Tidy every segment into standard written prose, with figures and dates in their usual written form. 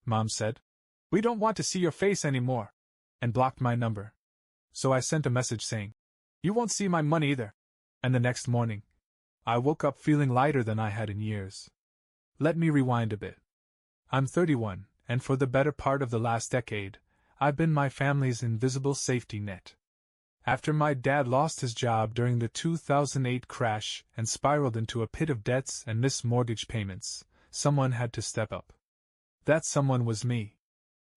Mom said. "We don't want to see your face anymore," and blocked my number. So I sent a message saying, "You won't see my money either." And the next morning, I woke up feeling lighter than I had in years. Let me rewind a bit. I'm 31, and for the better part of the last decade, I've been my family's invisible safety net. After my dad lost his job during the 2008 crash and spiraled into a pit of debts and missed mortgage payments, someone had to step up. That someone was me.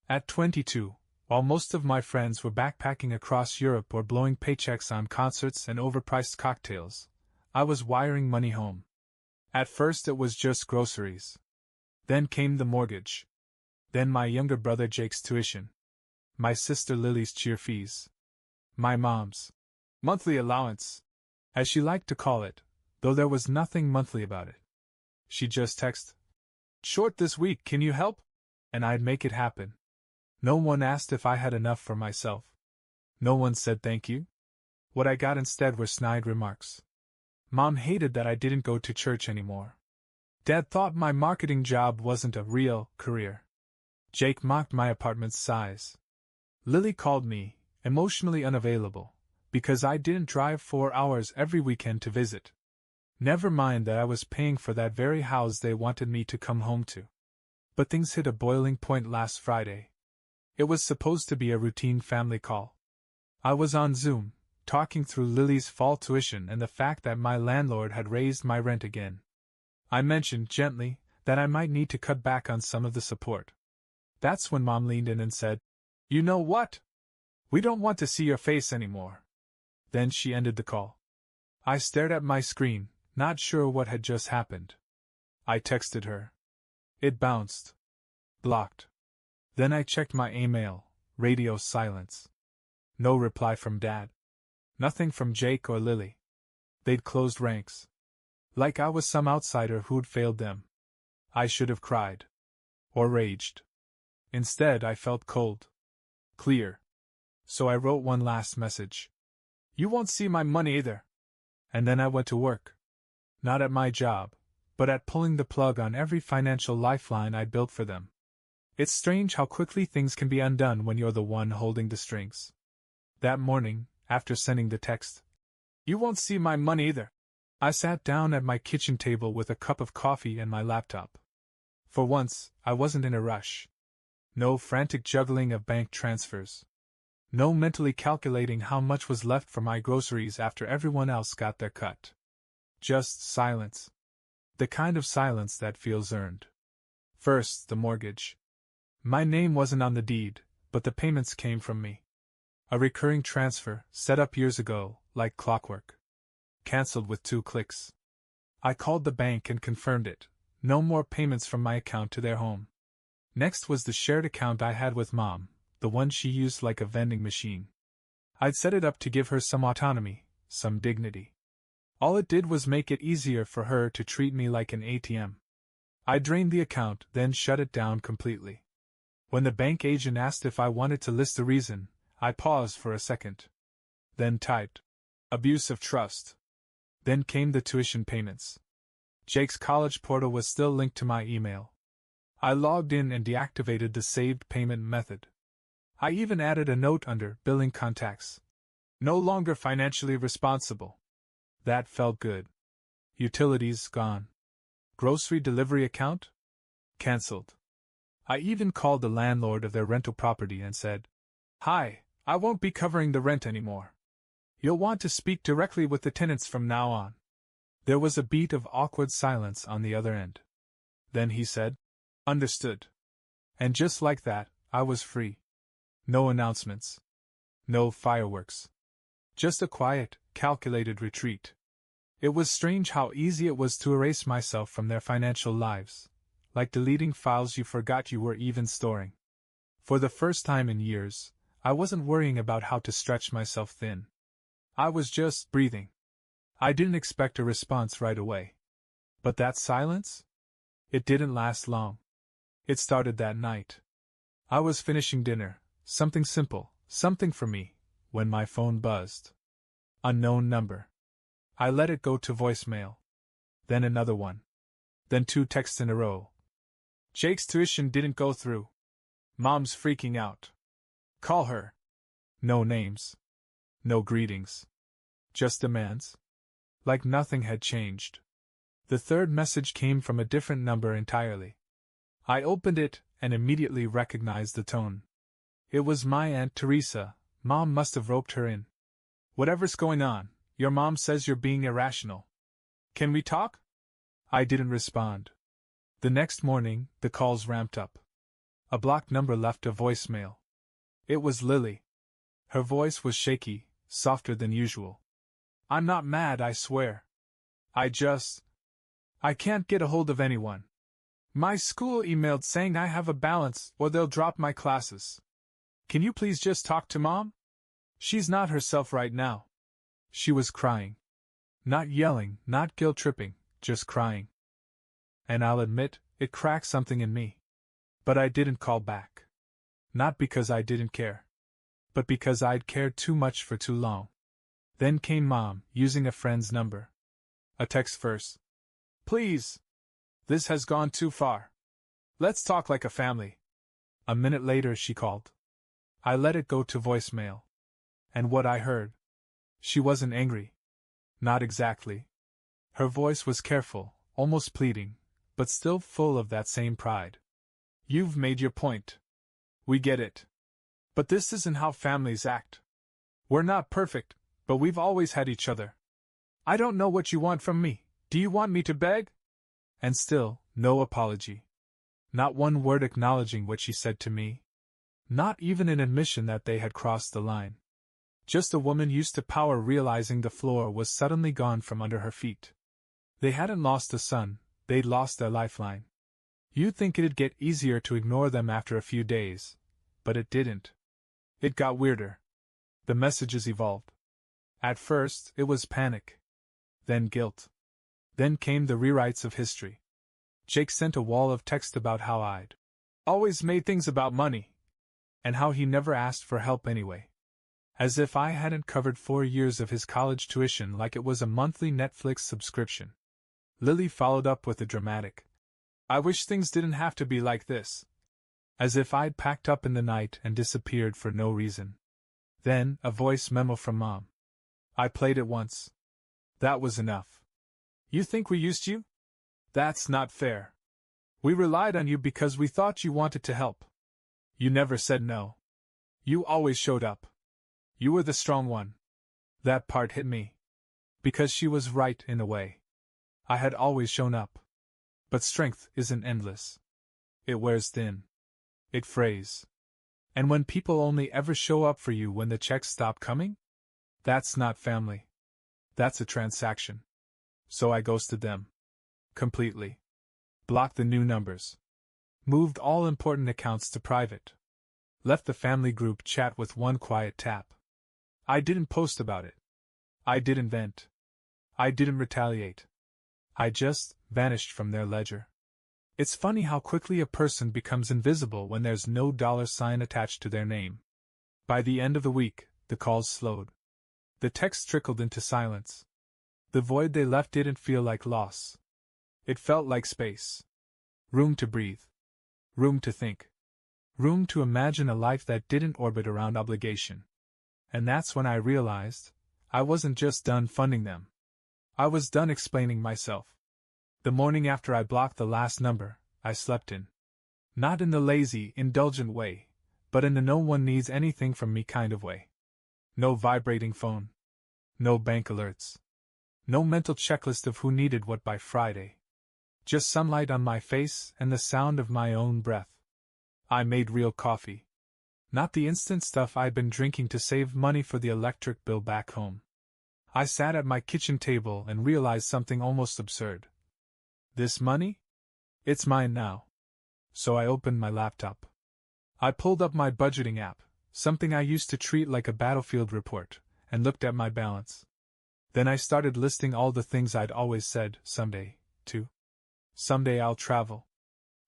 At 22, while most of my friends were backpacking across Europe or blowing paychecks on concerts and overpriced cocktails, I was wiring money home. At first it was just groceries. Then came the mortgage. Then my younger brother Jake's tuition. My sister Lily's cheer fees. My mom's monthly allowance, as she liked to call it, though there was nothing monthly about it. She'd just text, "Short this week, can you help?" And I'd make it happen. No one asked if I had enough for myself. No one said thank you. What I got instead were snide remarks. Mom hated that I didn't go to church anymore. Dad thought my marketing job wasn't a real career. Jake mocked my apartment's size. Lily called me emotionally unavailable because I didn't drive 4 hours every weekend to visit. Never mind that I was paying for that very house they wanted me to come home to. But things hit a boiling point last Friday. It was supposed to be a routine family call. I was on Zoom, talking through Lily's fall tuition and the fact that my landlord had raised my rent again. I mentioned gently that I might need to cut back on some of the support. That's when Mom leaned in and said, "You know what? We don't want to see your face anymore." Then she ended the call. I stared at my screen, not sure what had just happened. I texted her. It bounced. Blocked. Then I checked my email, radio silence. No reply from Dad. Nothing from Jake or Lily. They'd closed ranks. Like I was some outsider who'd failed them. I should have cried. Or raged. Instead, I felt cold. Clear. So I wrote one last message. "You won't see my money either." And then I went to work. Not at my job, but at pulling the plug on every financial lifeline I'd built for them. It's strange how quickly things can be undone when you're the one holding the strings. That morning, after sending the text, "You won't see my money either," I sat down at my kitchen table with a cup of coffee and my laptop. For once, I wasn't in a rush. No frantic juggling of bank transfers. No mentally calculating how much was left for my groceries after everyone else got their cut. Just silence. The kind of silence that feels earned. First, the mortgage. My name wasn't on the deed, but the payments came from me. A recurring transfer, set up years ago, like clockwork. Cancelled with 2 clicks. I called the bank and confirmed it. No more payments from my account to their home. Next was the shared account I had with Mom, the one she used like a vending machine. I'd set it up to give her some autonomy, some dignity. All it did was make it easier for her to treat me like an ATM. I drained the account, then shut it down completely. When the bank agent asked if I wanted to list the reason, I paused for a second. Then typed, "Abuse of trust." Then came the tuition payments. Jake's college portal was still linked to my email. I logged in and deactivated the saved payment method. I even added a note under billing contacts. No longer financially responsible. That felt good. Utilities gone. Grocery delivery account? Cancelled. I even called the landlord of their rental property and said, "Hi, I won't be covering the rent anymore. You'll want to speak directly with the tenants from now on." There was a beat of awkward silence on the other end. Then he said, "Understood." And just like that, I was free. No announcements. No fireworks. Just a quiet, calculated retreat. It was strange how easy it was to erase myself from their financial lives, like deleting files you forgot you were even storing. For the first time in years, I wasn't worrying about how to stretch myself thin. I was just breathing. I didn't expect a response right away. But that silence? It didn't last long. It started that night. I was finishing dinner, something simple, something for me, when my phone buzzed. Unknown number. I let it go to voicemail. Then another one. Then 2 texts in a row. "Jake's tuition didn't go through. Mom's freaking out. Call her. No names. No greetings. Just demands. Like nothing had changed. The third message came from a different number entirely. I opened it and immediately recognized the tone. It was my Aunt Teresa. Mom must have roped her in. Whatever's going on, your mom says you're being irrational. Can we talk? I didn't respond. The next morning, the calls ramped up. A blocked number left a voicemail. It was Lily. Her voice was shaky, softer than usual. I'm not mad, I swear. I can't get a hold of anyone. My school emailed saying I have a balance or they'll drop my classes. Can you please just talk to Mom? She's not herself right now. She was crying. Not yelling, not guilt-tripping, just crying. And I'll admit, it cracked something in me. But I didn't call back. Not because I didn't care. But because I'd cared too much for too long. Then came Mom, using a friend's number. A text first. Please. This has gone too far. Let's talk like a family. A minute later she called. I let it go to voicemail. And what I heard. She wasn't angry. Not exactly. Her voice was careful, almost pleading, but still full of that same pride. You've made your point. We get it. But this isn't how families act. We're not perfect, but we've always had each other. I don't know what you want from me. Do you want me to beg? And still, no apology. Not one word acknowledging what she said to me. Not even an admission that they had crossed the line. Just a woman used to power realizing the floor was suddenly gone from under her feet. They hadn't lost a son, they'd lost their lifeline. You'd think it'd get easier to ignore them after a few days, but it didn't. It got weirder. The messages evolved. At first, it was panic. Then guilt. Then came the rewrites of history. Jake sent a wall of text about how I'd always made things about money, and how he never asked for help anyway. As if I hadn't covered 4 years of his college tuition like it was a monthly Netflix subscription. Lily followed up with a dramatic, I wish things didn't have to be like this. As if I'd packed up in the night and disappeared for no reason. Then, a voice memo from Mom. I played it once. That was enough. You think we used you? That's not fair. We relied on you because we thought you wanted to help. You never said no. You always showed up. You were the strong one. That part hit me. Because she was right in a way. I had always shown up. But strength isn't endless. It wears thin. It frays. And when people only ever show up for you when the checks stop coming? That's not family. That's a transaction. So I ghosted them. Completely. Blocked the new numbers. Moved all important accounts to private. Left the family group chat with one quiet tap. I didn't post about it. I didn't vent. I didn't retaliate. I just vanished from their ledger. It's funny how quickly a person becomes invisible when there's no $sign attached to their name. By the end of the week, the calls slowed. The texts trickled into silence. The void they left didn't feel like loss. It felt like space. Room to breathe. Room to think. Room to imagine a life that didn't orbit around obligation. And that's when I realized, I wasn't just done funding them. I was done explaining myself. The morning after I blocked the last number, I slept in. Not in the lazy, indulgent way, but in the no one needs anything from me kind of way. No vibrating phone. No bank alerts. No mental checklist of who needed what by Friday. Just sunlight on my face and the sound of my own breath. I made real coffee. Not the instant stuff I'd been drinking to save money for the electric bill back home. I sat at my kitchen table and realized something almost absurd. This money? It's mine now. So I opened my laptop. I pulled up my budgeting app, something I used to treat like a battlefield report, and looked at my balance. Then I started listing all the things I'd always said, someday, too. Someday I'll travel.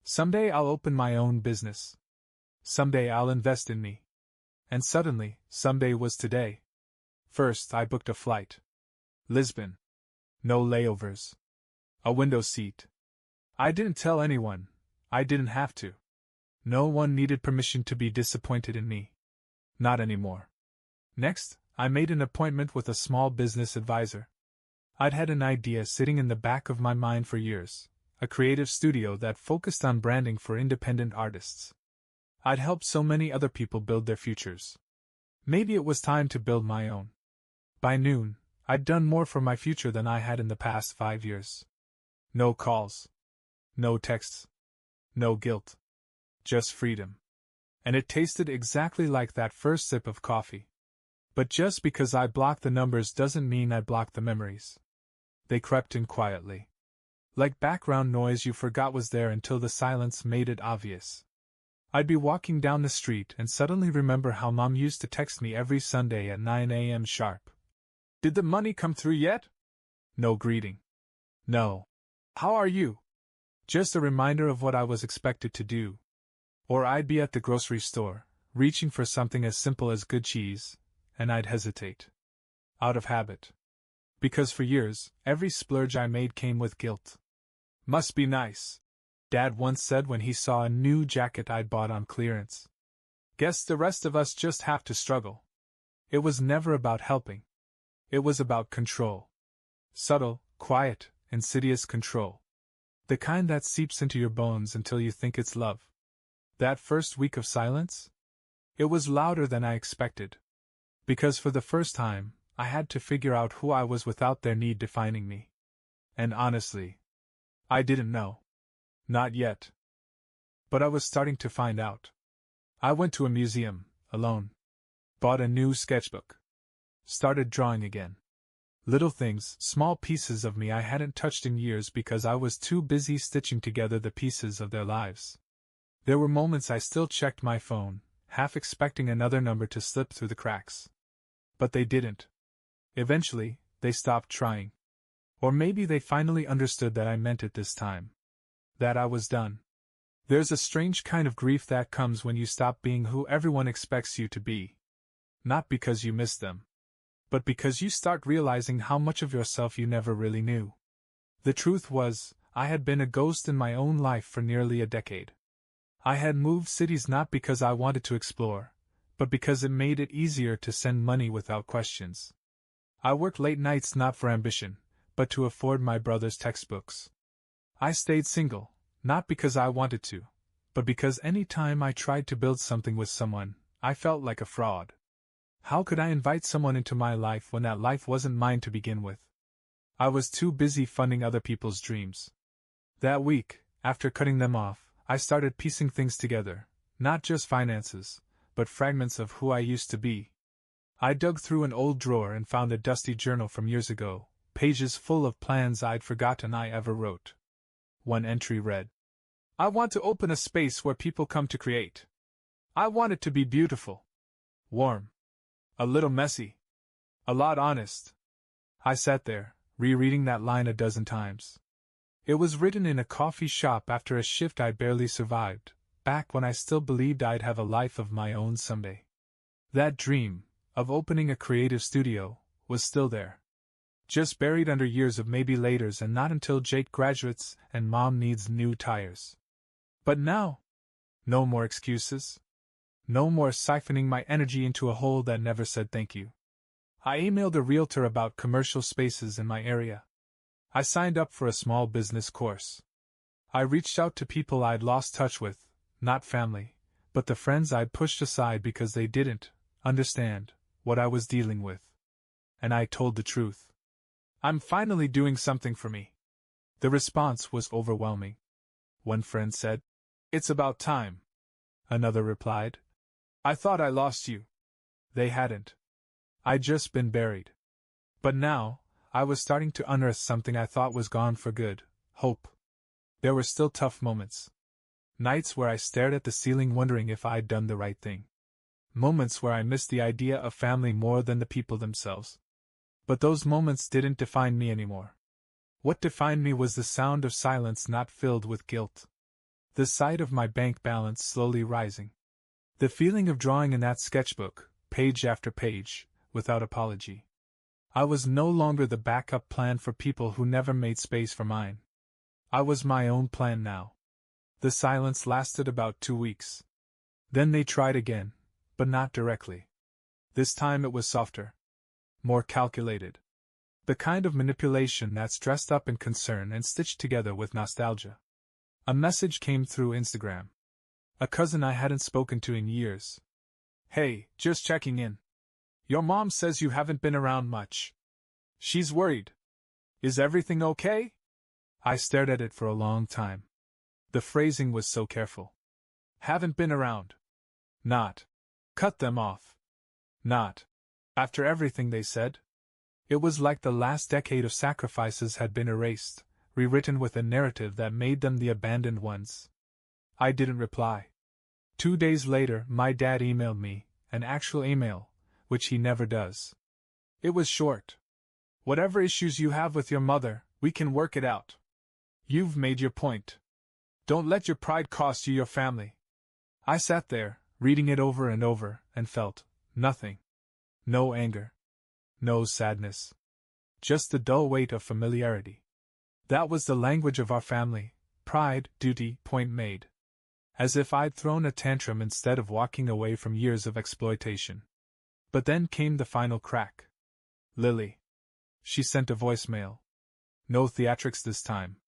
Someday I'll open my own business. Someday I'll invest in me. And suddenly, someday was today. First, I booked a flight. Lisbon. No layovers. A window seat. I didn't tell anyone. I didn't have to. No one needed permission to be disappointed in me. Not anymore. Next, I made an appointment with a small business advisor. I'd had an idea sitting in the back of my mind for years, a creative studio that focused on branding for independent artists. I'd helped so many other people build their futures. Maybe it was time to build my own. By noon, I'd done more for my future than I had in the past 5 years. No calls. No texts. No guilt. Just freedom. And it tasted exactly like that first sip of coffee. But just because I blocked the numbers doesn't mean I blocked the memories. They crept in quietly. Like background noise you forgot was there until the silence made it obvious. I'd be walking down the street and suddenly remember how Mom used to text me every Sunday at 9 a.m. sharp. Did the money come through yet? No greeting. No. How are you? Just a reminder of what I was expected to do. Or I'd be at the grocery store, reaching for something as simple as good cheese, and I'd hesitate. Out of habit. Because for years, every splurge I made came with guilt. Must be nice, Dad once said when he saw a new jacket I'd bought on clearance. Guess the rest of us just have to struggle. It was never about helping. It was about control. Subtle, quiet, insidious control. The kind that seeps into your bones until you think it's love. That first week of silence? It was louder than I expected. Because for the first time, I had to figure out who I was without their need defining me. And honestly, I didn't know. Not yet. But I was starting to find out. I went to a museum, alone. Bought a new sketchbook. Started drawing again. Little things, small pieces of me I hadn't touched in years because I was too busy stitching together the pieces of their lives. There were moments I still checked my phone, half expecting another number to slip through the cracks. But they didn't. Eventually, they stopped trying. Or maybe they finally understood that I meant it this time. That I was done. There's a strange kind of grief that comes when you stop being who everyone expects you to be. Not because you miss them, but because you start realizing how much of yourself you never really knew. The truth was, I had been a ghost in my own life for nearly a decade. I had moved cities not because I wanted to explore, but because it made it easier to send money without questions. I worked late nights not for ambition, but to afford my brother's textbooks. I stayed single, not because I wanted to, but because any time I tried to build something with someone, I felt like a fraud. How could I invite someone into my life when that life wasn't mine to begin with? I was too busy funding other people's dreams. That week, after cutting them off, I started piecing things together, not just finances, but fragments of who I used to be. I dug through an old drawer and found a dusty journal from years ago, pages full of plans I'd forgotten I ever wrote. One entry read, "I want to open a space where people come to create. I want it to be beautiful. Warm. A little messy. A lot honest." I sat there, rereading that line a dozen times. It was written in a coffee shop after a shift I barely survived, back when I still believed I'd have a life of my own someday. That dream, of opening a creative studio, was still there. Just buried under years of maybe laters and not until Jake graduates and Mom needs new tires. But now, no more excuses. No more siphoning my energy into a hole that never said thank you. I emailed a realtor about commercial spaces in my area. I signed up for a small business course. I reached out to people I'd lost touch with, not family, but the friends I'd pushed aside because they didn't understand what I was dealing with. And I told the truth. I'm finally doing something for me. The response was overwhelming. One friend said, "It's about time." Another replied, "I thought I lost you." They hadn't. I'd just been buried. But now, I was starting to unearth something I thought was gone for good: hope. There were still tough moments. Nights where I stared at the ceiling wondering if I'd done the right thing. Moments where I missed the idea of family more than the people themselves. But those moments didn't define me anymore. What defined me was the sound of silence not filled with guilt. The sight of my bank balance slowly rising. The feeling of drawing in that sketchbook, page after page, without apology. I was no longer the backup plan for people who never made space for mine. I was my own plan now. The silence lasted about 2 weeks. Then they tried again, but not directly. This time it was softer. More calculated. The kind of manipulation that's dressed up in concern and stitched together with nostalgia. A message came through Instagram. A cousin I hadn't spoken to in years. "Hey, just checking in. Your mom says you haven't been around much. She's worried. Is everything okay?" I stared at it for a long time. The phrasing was so careful. Haven't been around. Not. Cut them off. Not. After everything they said? It was like the last decade of sacrifices had been erased, rewritten with a narrative that made them the abandoned ones. I didn't reply. 2 days later, my dad emailed me, an actual email, which he never does. It was short. "Whatever issues you have with your mother, we can work it out. You've made your point. Don't let your pride cost you your family." I sat there, reading it over and over, and felt nothing. No anger. No sadness. Just the dull weight of familiarity. That was the language of our family: pride, duty, point made. As if I'd thrown a tantrum instead of walking away from years of exploitation. But then came the final crack. "Lily." She sent a voicemail. No theatrics this time.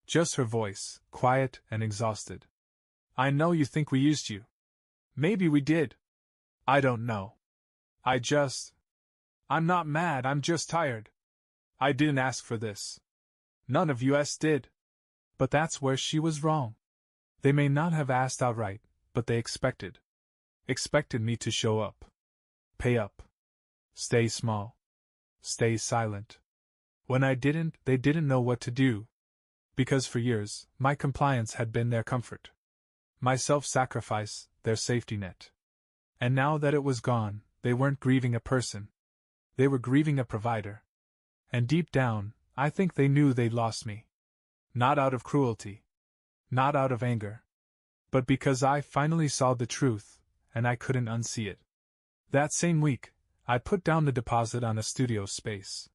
Just her voice, quiet and exhausted. "I know you think we used you. Maybe we did. I don't know. I'm not mad, I'm just tired. I didn't ask for this. None of us did." But that's where she was wrong. They may not have asked outright, but they expected. Expected me to show up. Pay up. Stay small. Stay silent. When I didn't, they didn't know what to do. Because for years, my compliance had been their comfort. My self-sacrifice, their safety net. And now that it was gone, they weren't grieving a person. They were grieving a provider. And deep down, I think they knew they'd lost me. Not out of cruelty. Not out of anger. But because I finally saw the truth, and I couldn't unsee it. That same week, I put down the deposit on a studio space.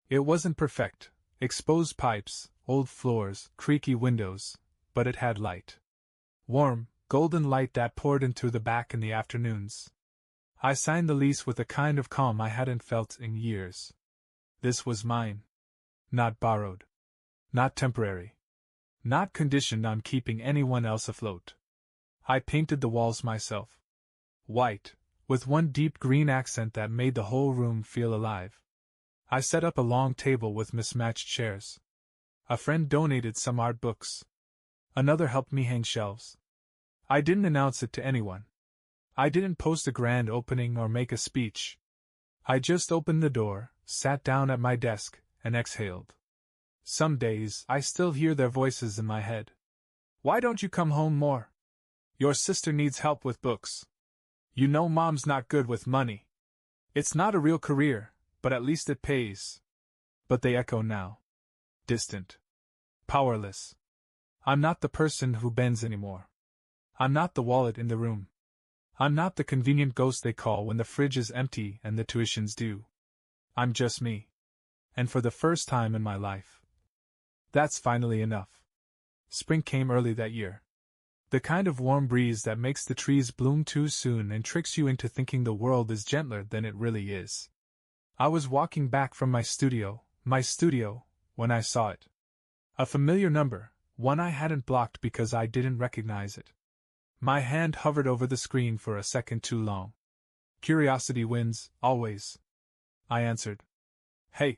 It wasn't perfect, exposed pipes, old floors, creaky windows, but it had light. Warm, golden light that poured in through the back in the afternoons. I signed the lease with a kind of calm I hadn't felt in years. This was mine. Not borrowed. Not temporary. Not conditioned on keeping anyone else afloat. I painted the walls myself. White, with one deep green accent that made the whole room feel alive. I set up a long table with mismatched chairs. A friend donated some art books. Another helped me hang shelves. I didn't announce it to anyone. I didn't post a grand opening or make a speech. I just opened the door, sat down at my desk, and exhaled. Some days, I still hear their voices in my head. "Why don't you come home more? Your sister needs help with books. You know Mom's not good with money. It's not a real career, but at least it pays." But they echo now. Distant. Powerless. I'm not the person who bends anymore. I'm not the wallet in the room. I'm not the convenient ghost they call when the fridge is empty and the tuition's due. I'm just me. And for the first time in my life. That's finally enough. Spring came early that year. The kind of warm breeze that makes the trees bloom too soon and tricks you into thinking the world is gentler than it really is. I was walking back from my studio, when I saw it. A familiar number, one I hadn't blocked because I didn't recognize it. My hand hovered over the screen for a second too long. Curiosity wins, always. I answered. "Hey,"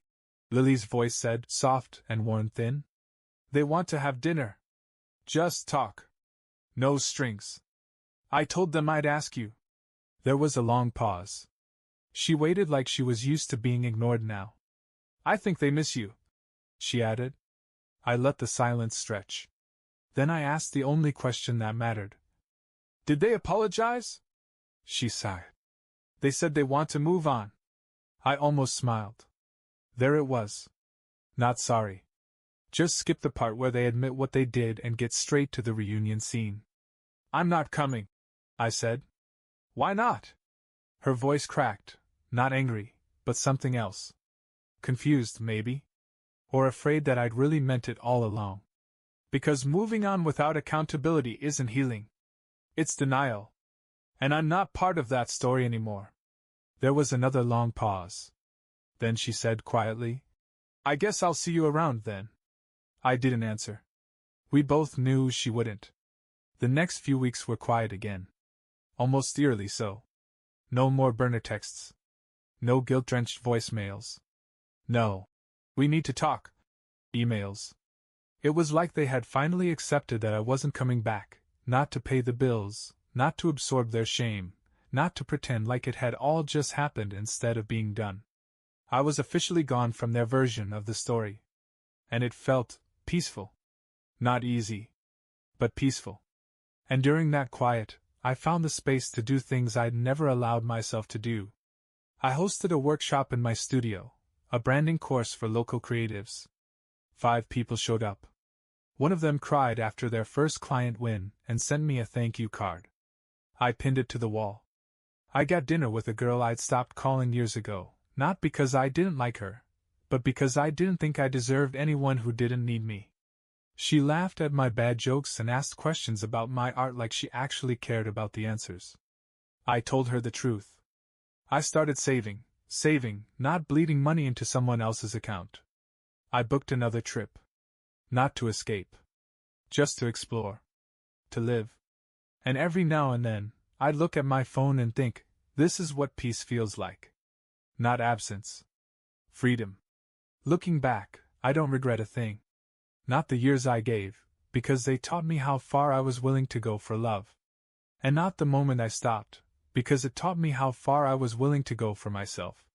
Lily's voice said, soft and worn thin. "They want to have dinner. Just talk. No strings. I told them I'd ask you." There was a long pause. She waited like she was used to being ignored now. "I think they miss you," she added. I let the silence stretch. Then I asked the only question that mattered. "Did they apologize?" She sighed. "They said they want to move on." I almost smiled. There it was. Not sorry. Just skip the part where they admit what they did and get straight to the reunion scene. "I'm not coming," I said. "Why not?" Her voice cracked, not angry, but something else. Confused, maybe? Or afraid that I'd really meant it all along. Because moving on without accountability isn't healing. It's denial. And I'm not part of that story anymore. There was another long pause. Then she said quietly, I guess I'll see you around then. I didn't answer. We both knew she wouldn't. The next few weeks were quiet again. Almost eerily so. No more burner texts. No guilt-drenched voicemails. No. We need to talk. Emails. It was like they had finally accepted that I wasn't coming back, not to pay the bills, not to absorb their shame, not to pretend like it had all just happened instead of being done. I was officially gone from their version of the story. And it felt peaceful. Not easy, but peaceful. And during that quiet, I found the space to do things I'd never allowed myself to do. I hosted a workshop in my studio, a branding course for local creatives. 5 people showed up. One of them cried after their first client win and sent me a thank you card. I pinned it to the wall. I got dinner with a girl I'd stopped calling years ago, not because I didn't like her, but because I didn't think I deserved anyone who didn't need me. She laughed at my bad jokes and asked questions about my art like she actually cared about the answers. I told her the truth. I started saving, not bleeding money into someone else's account. I booked another trip. Not to escape. Just to explore. To live. And every now and then, I'd look at my phone and think, this is what peace feels like. Not absence. Freedom. Looking back, I don't regret a thing. Not the years I gave, because they taught me how far I was willing to go for love. And not the moment I stopped, because it taught me how far I was willing to go for myself.